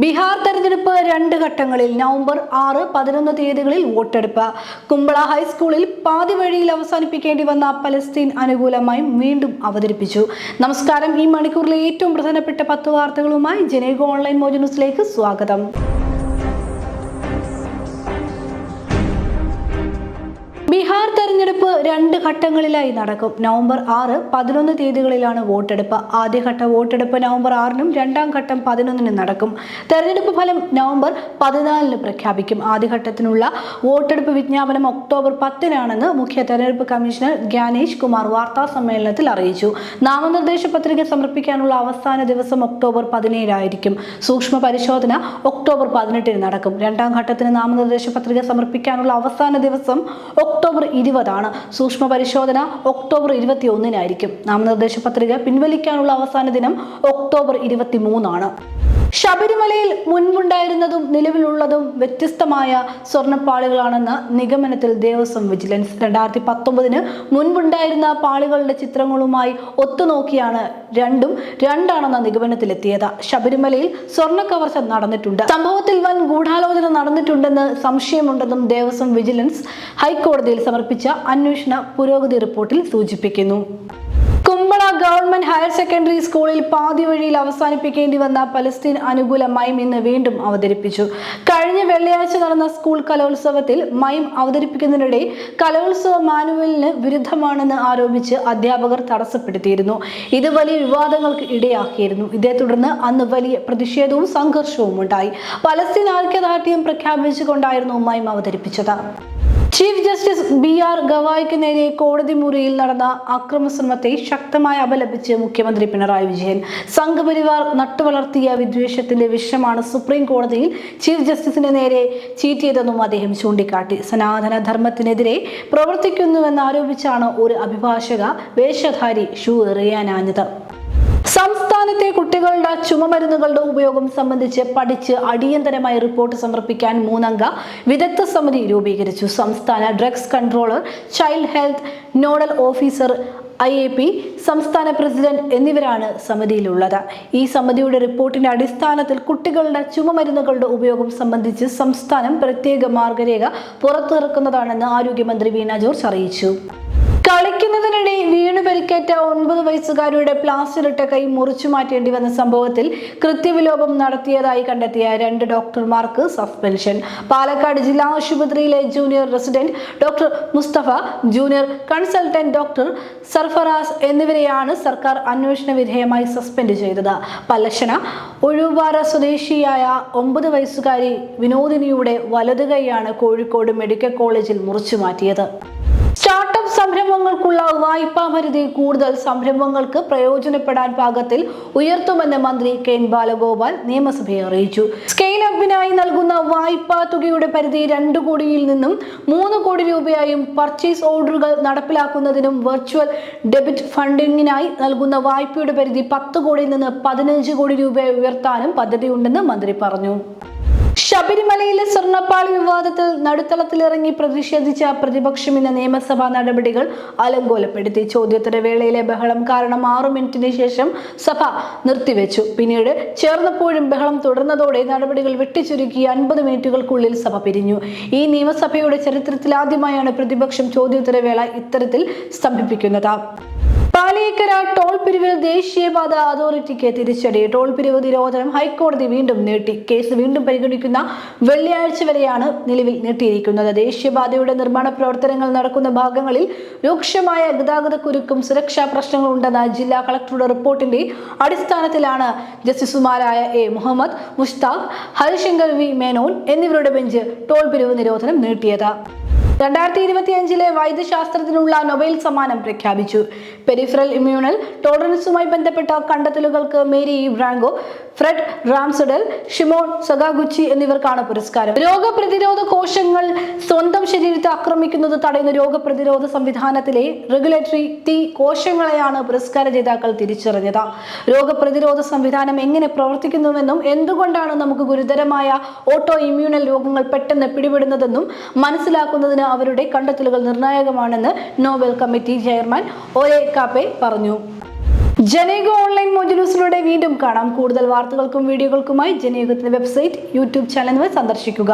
ബീഹാർ തെരഞ്ഞെടുപ്പ് 2 ഘട്ടങ്ങളിൽ നവംബർ 6, 11 തീയതികളിൽ വോട്ടെടുപ്പ്. കുമ്പള ഹൈസ്കൂളിൽ പാതി വഴിയിൽ അവസാനിപ്പിക്കേണ്ടി വന്ന പലസ്തീൻ അനുകൂലമായി വീണ്ടും അവതരിപ്പിച്ചു. നമസ്കാരം, ഈ മണിക്കൂറിലെ ഏറ്റവും പ്രധാനപ്പെട്ട 10 വാർത്തകളുമായി ജനേഗോ ഓൺലൈൻ മോജോ ന്യൂസിലേക്ക് സ്വാഗതം. ബീഹാർ തെരഞ്ഞെടുപ്പ് 2 ഘട്ടങ്ങളിലായി നടക്കും. നവംബർ 6, 11 തീയതികളിലാണ് വോട്ടെടുപ്പ്. ആദ്യഘട്ട വോട്ടെടുപ്പ് നവംബർ 6-നും രണ്ടാം ഘട്ടം 11-നും നടക്കും. തെരഞ്ഞെടുപ്പ് ഫലം നവംബർ 14-ന് പ്രഖ്യാപിക്കും. ആദ്യഘട്ടത്തിനുള്ള വോട്ടെടുപ്പ് വിജ്ഞാപനം ഒക്ടോബർ 10-നാണെന്ന് മുഖ്യ തെരഞ്ഞെടുപ്പ് കമ്മീഷണർ ജ്ഞാനേഷ് കുമാർ വാർത്താ സമ്മേളനത്തിൽ അറിയിച്ചു. നാമനിർദ്ദേശ പത്രിക സമർപ്പിക്കാനുള്ള അവസാന ദിവസം ഒക്ടോബർ 17 ആയിരിക്കും. സൂക്ഷ്മ പരിശോധന ഒക്ടോബർ 18-ന് നടക്കും. രണ്ടാം ഘട്ടത്തിന് നാമനിർദ്ദേശ പത്രിക സമർപ്പിക്കാനുള്ള അവസാന ദിവസം ഒക്ടോബർ 20-ആണ്. സൂക്ഷ്മ പരിശോധന ഒക്ടോബർ 21-നായിരിക്കും. നാമനിർദ്ദേശ പത്രിക പിൻവലിക്കാനുള്ള അവസാന ദിനം ഒക്ടോബർ 23-ആണ്. ശബരിമലയിൽ മുൻപുണ്ടായിരുന്നതും നിലവിലുള്ളതും വ്യത്യസ്തമായ സ്വർണ്ണപ്പാളികളാണെന്ന നിഗമനത്തിൽ ദേവസ്വം വിജിലൻസ്. 2019-ന് മുൻപുണ്ടായിരുന്ന പാളികളുടെ ചിത്രങ്ങളുമായി ഒത്തുനോക്കിയാണ് രണ്ടാണെന്ന നിഗമനത്തിലെത്തിയത്. ശബരിമലയിൽ സ്വർണ്ണ കവർച്ച നടന്നിട്ടുണ്ട്. സംഭവത്തിൽ വൻ ഗൂഢാലോചന നടന്നിട്ടുണ്ടെന്ന് സംശയമുണ്ടെന്നും ദേവസ്വം വിജിലൻസ് ഹൈക്കോടതിയിൽ സമർപ്പിച്ച അന്വേഷണ പുരോഗതി റിപ്പോർട്ടിൽ സൂചിപ്പിക്കുന്നു. കുമ്പള ഗവൺമെന്റ് ഹയർ സെക്കൻഡറി സ്കൂളിൽ പാതി വഴിയിൽ അവസാനിപ്പിക്കേണ്ടി വന്ന പലസ്തീൻ അനുകൂല മൈം ഇന്ന് വീണ്ടും അവതരിപ്പിച്ചു. കഴിഞ്ഞ വെള്ളിയാഴ്ച നടന്ന സ്കൂൾ കലോത്സവത്തിൽ മൈം അവതരിപ്പിക്കുന്നതിനിടെ കലോത്സവ മാനുവലിന് വിരുദ്ധമാണെന്ന് ആരോപിച്ച് അധ്യാപകർ തടസ്സപ്പെടുത്തിയിരുന്നു. ഇത് വലിയ വിവാദങ്ങൾക്ക് ഇടയാക്കിയിരുന്നു. ഇതേ തുടർന്ന് അന്ന് വലിയ പ്രതിഷേധവും സംഘർഷവും ഉണ്ടായി. പലസ്തീൻ ഐക്യദാർഢ്യം പ്രഖ്യാപിച്ചുകൊണ്ടായിരുന്നു മൈം അവതരിപ്പിച്ചത്. ചീഫ് ജസ്റ്റിസ് BR ഗവായിക്ക് നേരെ കോടതി മുറിയിൽ നടന്ന അക്രമശ്രമത്തെ ശക്തമായി അപലപിച്ച് മുഖ്യമന്ത്രി പിണറായി വിജയൻ. സംഘപരിവാർ നട്ടുവളർത്തിയ വിദ്വേഷത്തിന്റെ വിഷമാണ് സുപ്രീം കോടതിയിൽ ചീഫ് ജസ്റ്റിസിന് നേരെ ചീറ്റിയതെന്നും അദ്ദേഹം ചൂണ്ടിക്കാട്ടി. സനാതന ധർമ്മത്തിനെതിരെ പ്രവർത്തിക്കുന്നുവെന്നാരോപിച്ചാണ് ഒരു അഭിഭാഷക വേഷധാരി ഷൂ എറിയാനാഞ്ഞത്. സംസ്ഥാനത്തെ കുട്ടികളുടെ ചുമമരുന്നുകളുടെ ഉപയോഗം സംബന്ധിച്ച് പഠിച്ച് അടിയന്തരമായി റിപ്പോർട്ട് സമർപ്പിക്കാൻ 3-അംഗ വിദഗ്ധ സമിതി രൂപീകരിച്ചു. സംസ്ഥാന drugs controller, child health nodal officer, IAP സംസ്ഥാന പ്രസിഡന്റ് എന്നിവരാണ് സമിതിയിലുള്ളത്. ഈ സമിതിയുടെ റിപ്പോർട്ടിന്റെ അടിസ്ഥാനത്തിൽ കുട്ടികളുടെ ചുമമരുന്നുകളുടെ ഉപയോഗം സംബന്ധിച്ച് സംസ്ഥാനം പ്രത്യേക മാർഗരേഖ പുറത്തിറക്കുന്നതാണെന്ന് ആരോഗ്യമന്ത്രി വീണ ജോർജ് അറിയിച്ചു. കളിക്കുന്നതിനിടെ വീണു പരിക്കേറ്റ 9 വയസ്സുകാരിയുടെ പ്ലാസ്റ്റർ ഇട്ട കൈ മുറിച്ചു മാറ്റേണ്ടി വന്ന സംഭവത്തിൽ കൃത്യവിലോപം നടത്തിയതായി കണ്ടെത്തിയ 2 ഡോക്ടർമാർക്ക് സസ്പെൻഷൻ. പാലക്കാട് ജില്ലാ ആശുപത്രിയിലെ junior resident doctor Mustafa, junior consultant doctor Sarfaraz എന്നിവരെയാണ് സർക്കാർ അന്വേഷണ വിധേയമായി സസ്പെൻഡ് ചെയ്തത്. പല്ലശ്ശന ഒഴുപാറ സ്വദേശിയായ 9 വയസ്സുകാരി വിനോദിനിയുടെ വലതു കൈയാണ് കോഴിക്കോട് മെഡിക്കൽ കോളേജിൽ മുറിച്ചു മാറ്റിയത്. സ്റ്റാർട്ടപ്പ് സംരംഭങ്ങൾക്കുള്ള വായ്പാ പരിധി കൂടുതൽ സംരംഭങ്ങൾക്ക് പ്രയോജനപ്പെടാൻ പാകത്തിൽ ഉയർത്തുമെന്ന് മന്ത്രി കെ ബാലഗോപാൽ നിയമസഭയെ അറിയിച്ചു. സ്കെയിൽ അപ്പിനായി നൽകുന്ന വായ്പാ തുകയുടെ പരിധി 2 കോടിയിൽ നിന്നും 3 കോടി രൂപയായും പർച്ചേസ് ഓർഡറുകൾ നടപ്പിലാക്കുന്നതിനും വെർച്വൽ ഡെബിറ്റ് ഫണ്ടിങ്ങിനായി നൽകുന്ന വായ്പയുടെ പരിധി 10 കോടിയിൽ നിന്ന് 15 കോടി രൂപയായി ഉയർത്താനും പദ്ധതിയുണ്ടെന്ന് മന്ത്രി പറഞ്ഞു. ശബരിമലയിലെ സ്വർണ്ണപ്പാളി വിവാദത്തിൽ നടുത്തളത്തിലിറങ്ങി പ്രതിഷേധിച്ച പ്രതിപക്ഷം ഇന്ന് നിയമസഭാ നടപടികൾ അലങ്കോലപ്പെടുത്തി. ചോദ്യോത്തര വേളയിലെ ബഹളം കാരണം 6 മിനിറ്റിന് ശേഷം സഭ നിർത്തിവെച്ചു. പിന്നീട് ചേർന്നപ്പോഴും ബഹളം തുടർന്നതോടെ നടപടികൾ വെട്ടിച്ചുരുക്കി 50 മിനിറ്റുകൾക്കുള്ളിൽ സഭ പിരിഞ്ഞു. ഈ നിയമസഭയുടെ ചരിത്രത്തിൽ ആദ്യമായാണ് പ്രതിപക്ഷം ചോദ്യോത്തര വേള ഇത്തരത്തിൽ സ്തംഭിപ്പിക്കുന്നത്. പാലിയേക്കര ടോൾ പിരിവിൽ ദേശീയപാത അതോറിറ്റിക്ക് തിരിച്ചടി. ടോൾ പിരിവ് നിരോധനം ഹൈക്കോടതി വീണ്ടും നീട്ടി. കേസ് വീണ്ടും പരിഗണിക്കുന്ന വെള്ളിയാഴ്ച വരെയാണ് നിലവിൽ നീട്ടിയിരിക്കുന്നത്. ദേശീയപാതയുടെ നിർമ്മാണ പ്രവർത്തനങ്ങൾ നടക്കുന്ന ഭാഗങ്ങളിൽ രൂക്ഷമായ ഗതാഗതക്കുരുക്കും സുരക്ഷാ പ്രശ്നങ്ങളും ഉണ്ടെന്ന ജില്ലാ കളക്ടറുടെ റിപ്പോർട്ടിന്റെ അടിസ്ഥാനത്തിലാണ് ജസ്റ്റിസുമാരായ A. മുഹമ്മദ് മുഷ്താഖ്, ഹരിശങ്കർ V. മേനോൻ എന്നിവരുടെ ബെഞ്ച് ടോൾ പിരിവ് നിരോധനം നീട്ടിയത്. 2025-ലെ വൈദ്യശാസ്ത്രത്തിനുള്ള നൊബേൽ സമ്മാനം പ്രഖ്യാപിച്ചു. പെരിഫറൽ ഇമ്മ്യൂണൽ ടോളറൻസുമായി ബന്ധപ്പെട്ട കണ്ടെത്തലുകൾക്ക് മേരി ബ്രാങ്കോ, ഫ്രെഡ് റാംസഡൽ, ഷിമോൺ സഗാഗുച്ചി എന്നിവർക്കാണ് പുരസ്കാരം. രോഗപ്രതിരോധ കോശങ്ങൾ സ്വന്തം ശരീരത്തെ ആക്രമിക്കുന്നത് തടയുന്ന രോഗപ്രതിരോധ സംവിധാനത്തിലെ റെഗുലേറ്ററി T കോശങ്ങളെയാണ് പുരസ്കാര ജേതാക്കൾ തിരിച്ചറിഞ്ഞത്. രോഗപ്രതിരോധ സംവിധാനം എങ്ങനെ പ്രവർത്തിക്കുന്നുവെന്നും എന്തുകൊണ്ടാണ് നമുക്ക് ഗുരുതരമായ ഓട്ടോ ഇമ്മ്യൂണൽ രോഗങ്ങൾ പെട്ടെന്ന് പിടിപെടുന്നതെന്നും മനസ്സിലാക്കുന്നതിന് അവരുടെ കണ്ടെത്തലുകൾ നിർണായകമാണെന്ന് നോബൽ കമ്മിറ്റി ചെയർമാൻ ഒരെ കാപ്പെ പറഞ്ഞു. ജനയുഗ ഓൺലൈൻ മോജ് വീണ്ടും കാണാം. കൂടുതൽ വാർത്തകൾക്കും വീഡിയോകൾക്കുമായി ജനയുഗത്തിന്റെ വെബ്സൈറ്റ്, യൂട്യൂബ് ചാനൽ സന്ദർശിക്കുക.